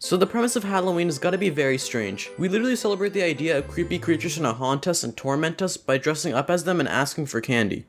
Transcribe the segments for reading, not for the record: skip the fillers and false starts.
So the premise of Halloween has got to be very strange. We literally celebrate the idea of creepy creatures trying to haunt us and torment us by dressing up as them and asking for candy.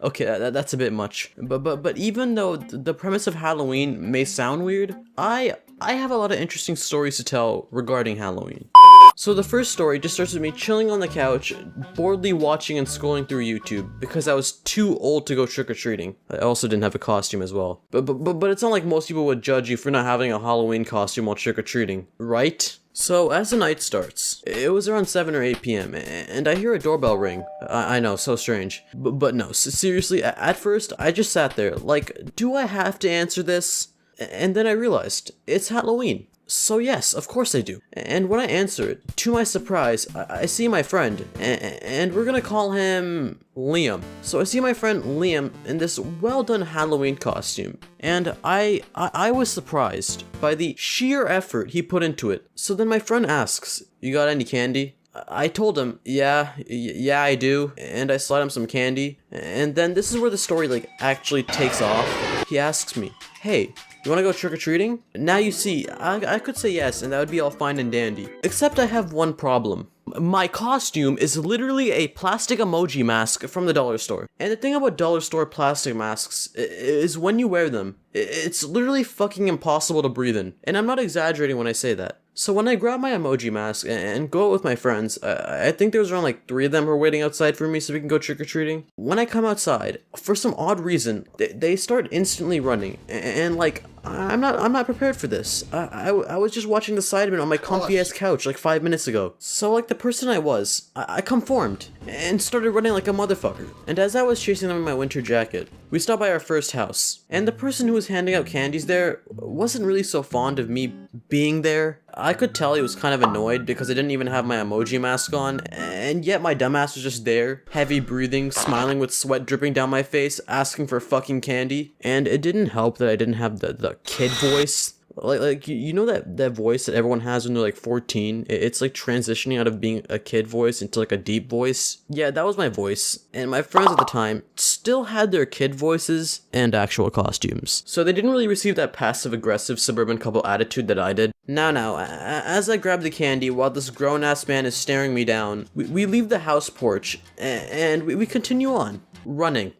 Okay, that's a bit much. But even though the premise of Halloween may sound weird, I have a lot of interesting stories to tell regarding Halloween. So the first story just starts with me chilling on the couch, boredly watching and scrolling through YouTube because I was too old to go trick-or-treating. I also didn't have a costume as well. But it's not like most people would judge you for not having a Halloween costume while trick-or-treating, right? So as the night starts, it was around 7 or 8 p.m. and I hear a doorbell ring. I know, so strange. But no, seriously, at first I just sat there like, do I have to answer this? And then I realized, it's Halloween. So yes, of course I do. And when I answer it, to my surprise, I see my friend, and we're gonna call him Liam. So I see my friend Liam in this well-done Halloween costume, and I was surprised by the sheer effort he put into it. So then my friend asks, "You got any candy?" I told him, yeah, I do, and I slide him some candy, and then this is where the story actually takes off. He asks me, "Hey, you wanna go trick-or-treating?" Now you see, I could say yes, and that would be all fine and dandy. Except I have one problem. My costume is literally a plastic emoji mask from the dollar store. And the thing about dollar store plastic masks is when you wear them, it's literally fucking impossible to breathe in. And I'm not exaggerating when I say that. So when I grab my emoji mask and go out with my friends, I think there was around 3 of them who were waiting outside for me so we can go trick-or-treating. When I come outside, for some odd reason, they start instantly running, and I'm not prepared for this. I was just watching the Sidemen on my comfy ass couch 5 minutes ago. So the person I was, I conformed and started running like a motherfucker. And as I was chasing them in my winter jacket, we stopped by our first house. And the person who was handing out candies there wasn't really so fond of me being there. I could tell he was kind of annoyed because I didn't even have my emoji mask on, and yet my dumbass was just there, heavy breathing, smiling with sweat dripping down my face, asking for fucking candy. And it didn't help that I didn't have the kid voice. You know that voice that everyone has when they're 14? It's transitioning out of being a kid voice into a deep voice. Yeah, that was my voice. And my friends at the time still had their kid voices and actual costumes. So they didn't really receive that passive-aggressive suburban couple attitude that I did. Now, as I grab the candy while this grown-ass man is staring me down, we leave the house porch and we continue on, running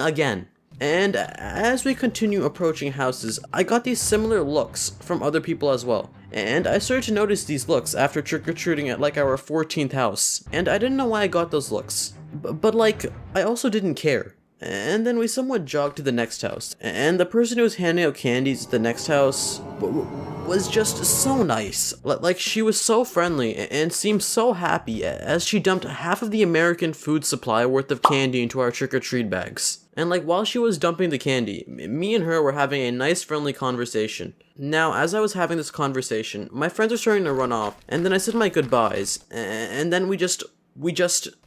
again. And as we continue approaching houses, I got these similar looks from other people as well. And I started to notice these looks after trick-or-treating at our 14th house. And I didn't know why I got those looks. But I also didn't care. And then we somewhat jogged to the next house. And the person who was handing out candies at the next house was just so nice. She was so friendly and seemed so happy as she dumped half of the American food supply worth of candy into our trick-or-treat bags. And while she was dumping the candy, me and her were having a nice friendly conversation. Now, as I was having this conversation, my friends were starting to run off, and then I said my goodbyes, and then we just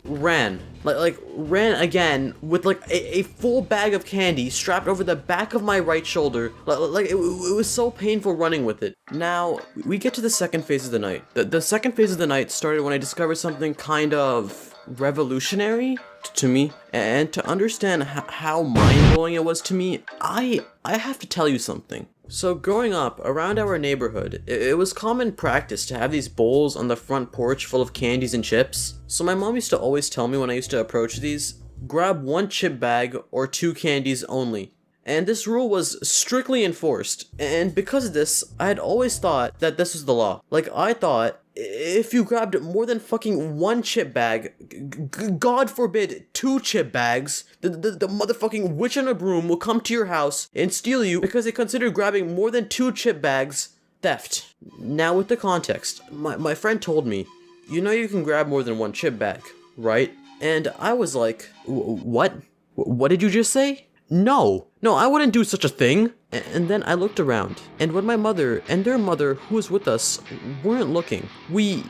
ran. Ran again with a full bag of candy strapped over the back of my right shoulder. It was so painful running with it. Now, we get to the second phase of the night. The second phase of the night started when I discovered something kind of revolutionary to me, and to understand how mind-blowing it was to me, I have to tell you something. So growing up around our neighborhood, it was common practice to have these bowls on the front porch full of candies and chips. So my mom used to always tell me when I used to approach these, grab 1 chip bag or 2 candies only. And this rule was strictly enforced, and because of this, I had always thought that this was the law. I thought, if you grabbed more than fucking 1 chip bag, God forbid 2 chip bags, the motherfucking witch on a broom will come to your house and steal you because they consider grabbing more than 2 chip bags theft. Now with the context, my friend told me, you know you can grab more than 1 chip bag, right? And I was like, what? What did you just say? No, I wouldn't do such a thing. And then I looked around, and when my mother and their mother, who was with us, weren't looking, we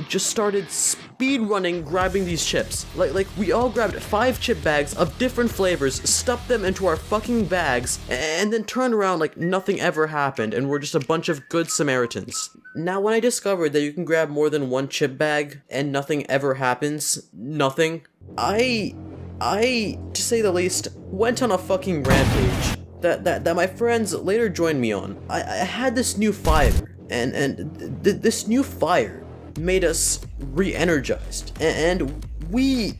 just started speed running, grabbing these chips. We all grabbed 5 chip bags of different flavors, stuffed them into our fucking bags, and then turned around like nothing ever happened, and we're just a bunch of good Samaritans. Now, when I discovered that you can grab more than 1 chip bag and nothing ever happens, I, to say the least, went on a fucking rampage. that my friends later joined me on. I had this new fire, and this new fire made us re-energized, and we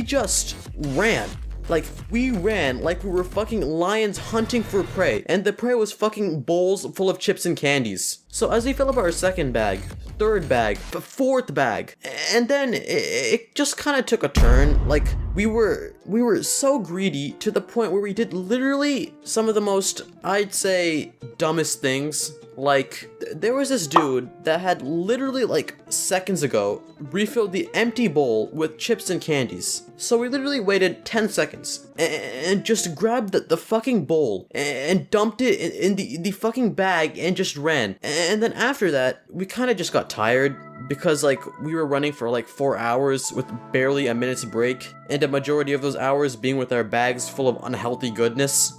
just ran. Like, we ran like we were fucking lions hunting for prey, and the prey was fucking bowls full of chips and candies. So as we fill up our second bag, third bag, fourth bag, and then it just kind of took a turn. Like, we were so greedy to the point where we did literally some of the most, I'd say, dumbest things. Like, there was this dude that had literally, like, seconds ago refilled the empty bowl with chips and candies. So we literally waited 10 seconds and just grabbed the fucking bowl and dumped it in the fucking bag and just ran. And then after that, we kind of just got tired because, like, we were running for like 4 hours with barely a minute's break, and a majority of those hours being with our bags full of unhealthy goodness.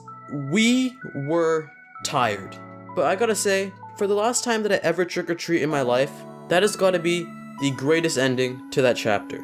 We were tired. But I gotta say, for the last time that I ever trick-or-treat in my life, that has gotta be the greatest ending to that chapter.